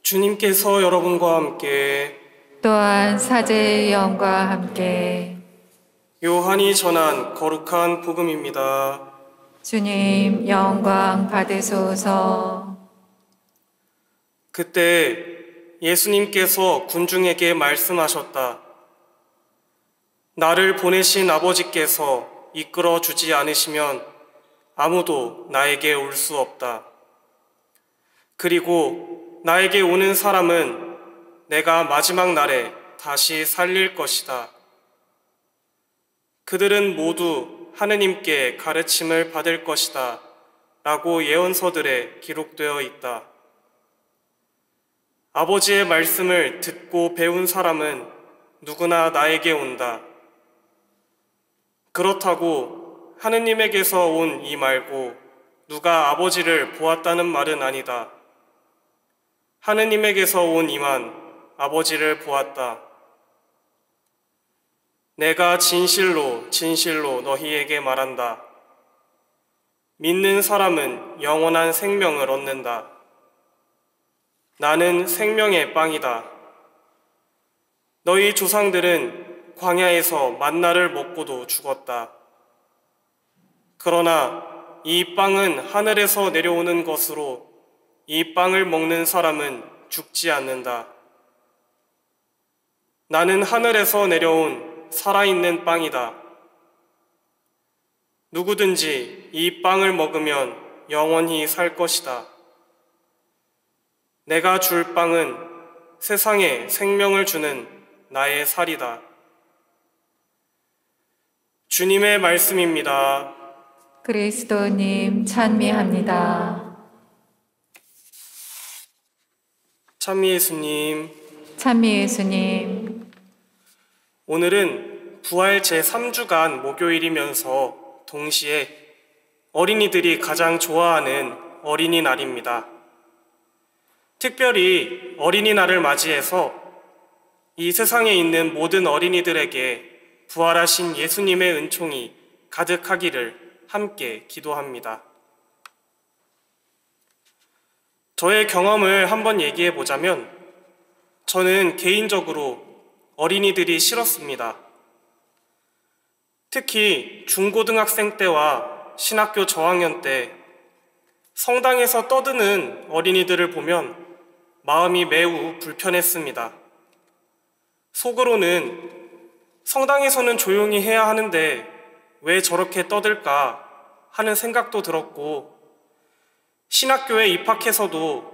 주님께서 여러분과 함께 또한 사제의 영과 함께 요한이 전한 거룩한 복음입니다. 주님 영광 받으소서. 그때 예수님께서 군중에게 말씀하셨다. 나를 보내신 아버지께서 이끌어 주지 않으시면 아무도 나에게 올 수 없다. 그리고 나에게 오는 사람은 내가 마지막 날에 다시 살릴 것이다. 그들은 모두 하느님께 가르침을 받을 것이다. 라고 예언서들에 기록되어 있다. 아버지의 말씀을 듣고 배운 사람은 누구나 나에게 온다. 그렇다고 하느님에게서 온 이 말고 누가 아버지를 보았다는 말은 아니다. 하느님에게서 온 이만 아버지를 보았다. 내가 진실로 진실로 너희에게 말한다. 믿는 사람은 영원한 생명을 얻는다. 나는 생명의 빵이다. 너희 조상들은 광야에서 만나를 먹고도 죽었다. 그러나 이 빵은 하늘에서 내려오는 것으로 이 빵을 먹는 사람은 죽지 않는다. 나는 하늘에서 내려온 살아있는 빵이다. 누구든지 이 빵을 먹으면 영원히 살 것이다. 내가 줄 빵은 세상에 생명을 주는 나의 살이다. 주님의 말씀입니다. 그리스도님 찬미합니다. 찬미 예수님, 찬미 예수님. 오늘은 부활 제3주간 목요일이면서 동시에 어린이들이 가장 좋아하는 어린이날입니다. 특별히 어린이날을 맞이해서 이 세상에 있는 모든 어린이들에게 부활하신 예수님의 은총이 가득하기를 함께 기도합니다. 저의 경험을 한번 얘기해 보자면 저는 개인적으로 어린이들이 싫었습니다. 특히 중고등학생 때와 신학교 저학년 때 성당에서 떠드는 어린이들을 보면 마음이 매우 불편했습니다. 속으로는 성당에서는 조용히 해야 하는데 왜 저렇게 떠들까 하는 생각도 들었고, 신학교에 입학해서도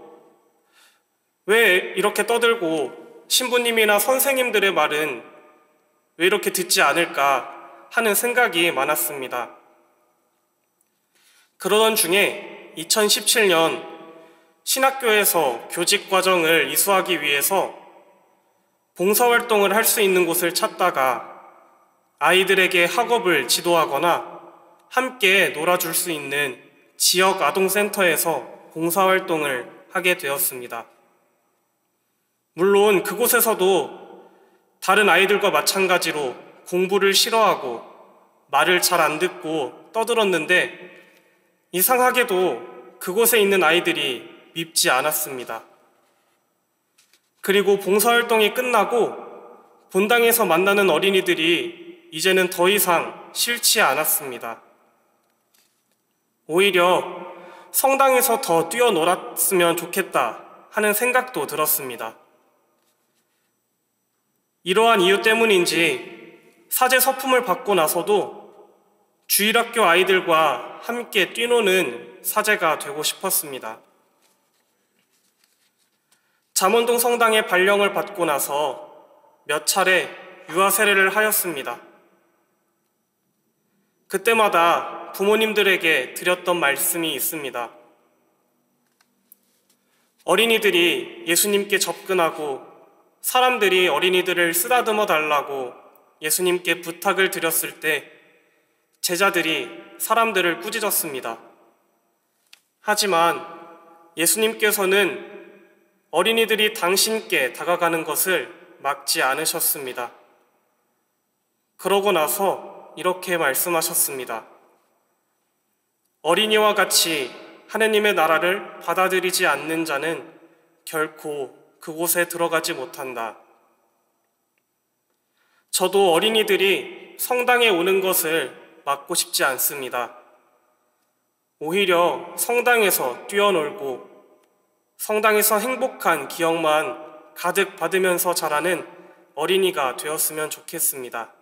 왜 이렇게 떠들고 신부님이나 선생님들의 말은 왜 이렇게 듣지 않을까 하는 생각이 많았습니다. 그러던 중에 2017년 신학교에서 교직 과정을 이수하기 위해서 봉사활동을 할 수 있는 곳을 찾다가 아이들에게 학업을 지도하거나 함께 놀아줄 수 있는 지역 아동센터에서 봉사활동을 하게 되었습니다. 물론 그곳에서도 다른 아이들과 마찬가지로 공부를 싫어하고 말을 잘 안 듣고 떠들었는데 이상하게도 그곳에 있는 아이들이 밉지 않았습니다. 그리고 봉사활동이 끝나고 본당에서 만나는 어린이들이 이제는 더 이상 싫지 않았습니다. 오히려 성당에서 더 뛰어놀았으면 좋겠다 하는 생각도 들었습니다. 이러한 이유 때문인지 사제 서품을 받고 나서도 주일학교 아이들과 함께 뛰노는 사제가 되고 싶었습니다. 잠원동 성당의 발령을 받고 나서 몇 차례 유아 세례를 하였습니다. 그때마다 부모님들에게 드렸던 말씀이 있습니다. 어린이들이 예수님께 접근하고 사람들이 어린이들을 쓰다듬어 달라고 예수님께 부탁을 드렸을 때 제자들이 사람들을 꾸짖었습니다. 하지만 예수님께서는 어린이들이 당신께 다가가는 것을 막지 않으셨습니다. 그러고 나서 이렇게 말씀하셨습니다. 어린이와 같이 하느님의 나라를 받아들이지 않는 자는 결코 그곳에 들어가지 못한다. 저도 어린이들이 성당에 오는 것을 막고 싶지 않습니다. 오히려 성당에서 뛰어놀고 성당에서 행복한 기억만 가득 받으면서 자라는 어린이가 되었으면 좋겠습니다.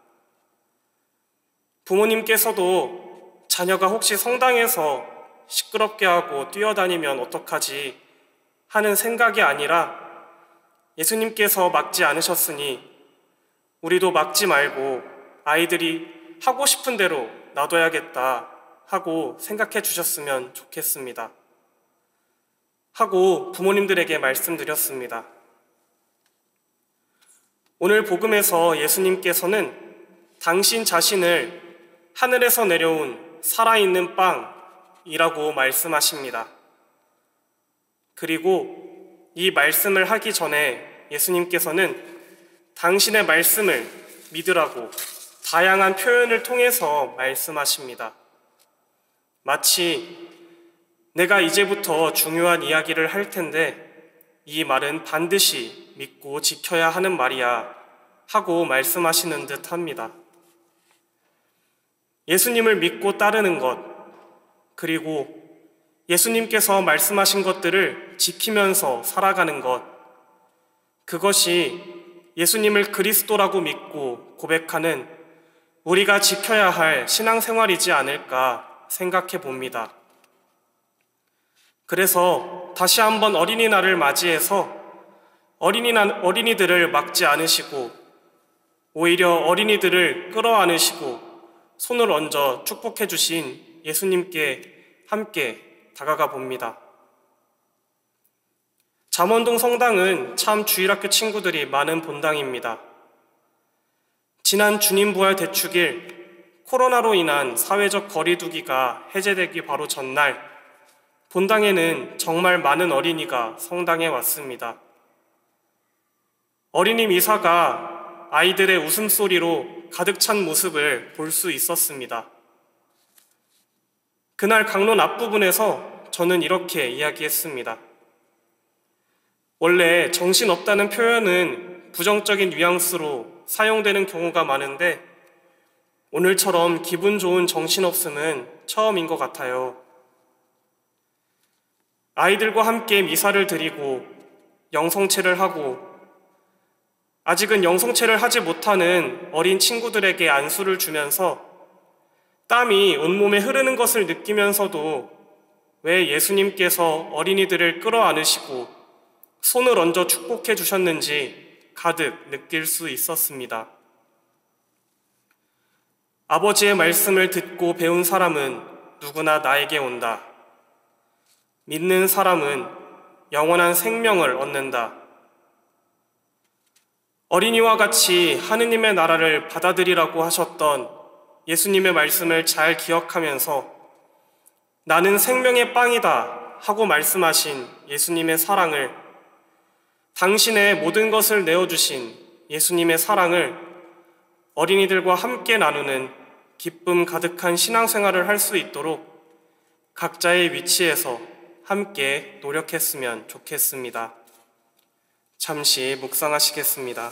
부모님께서도 자녀가 혹시 성당에서 시끄럽게 하고 뛰어다니면 어떡하지 하는 생각이 아니라 예수님께서 막지 않으셨으니 우리도 막지 말고 아이들이 하고 싶은 대로 놔둬야겠다 하고 생각해 주셨으면 좋겠습니다. 하고 부모님들에게 말씀드렸습니다. 오늘 복음에서 예수님께서는 당신 자신을 하늘에서 내려온 살아있는 빵이라고 말씀하십니다. 그리고 이 말씀을 하기 전에 예수님께서는 당신의 말씀을 믿으라고 다양한 표현을 통해서 말씀하십니다. 마치 내가 이제부터 중요한 이야기를 할 텐데 이 말은 반드시 믿고 지켜야 하는 말이야 하고 말씀하시는 듯 합니다. 예수님을 믿고 따르는 것, 그리고 예수님께서 말씀하신 것들을 지키면서 살아가는 것, 그것이 예수님을 그리스도라고 믿고 고백하는 우리가 지켜야 할 신앙생활이지 않을까 생각해 봅니다. 그래서 다시 한번 어린이날을 맞이해서 어린이들을 막지 않으시고 오히려 어린이들을 끌어안으시고 손을 얹어 축복해 주신 예수님께 함께 다가가 봅니다. 잠원동 성당은 참 주일학교 친구들이 많은 본당입니다. 지난 주님 부활 대축일 코로나로 인한 사회적 거리두기가 해제되기 바로 전날 본당에는 정말 많은 어린이가 성당에 왔습니다. 어린이 미사가 아이들의 웃음소리로 가득 찬 모습을 볼 수 있었습니다. 그날 강론 앞부분에서 저는 이렇게 이야기했습니다. 원래 정신없다는 표현은 부정적인 뉘앙스로 사용되는 경우가 많은데 오늘처럼 기분 좋은 정신없음은 처음인 것 같아요. 아이들과 함께 미사를 드리고 영성체를 하고 아직은 영성체를 하지 못하는 어린 친구들에게 안수를 주면서 땀이 온몸에 흐르는 것을 느끼면서도 왜 예수님께서 어린이들을 끌어안으시고 손을 얹어 축복해 주셨는지 가득 느낄 수 있었습니다. 아버지의 말씀을 듣고 배운 사람은 누구나 나에게 온다. 믿는 사람은 영원한 생명을 얻는다. 어린이와 같이 하느님의 나라를 받아들이라고 하셨던 예수님의 말씀을 잘 기억하면서 나는 생명의 빵이다 하고 말씀하신 예수님의 사랑을, 당신의 모든 것을 내어주신 예수님의 사랑을 어린이들과 함께 나누는 기쁨 가득한 신앙생활을 할 수 있도록 각자의 위치에서 함께 노력했으면 좋겠습니다. 잠시 묵상하시겠습니다.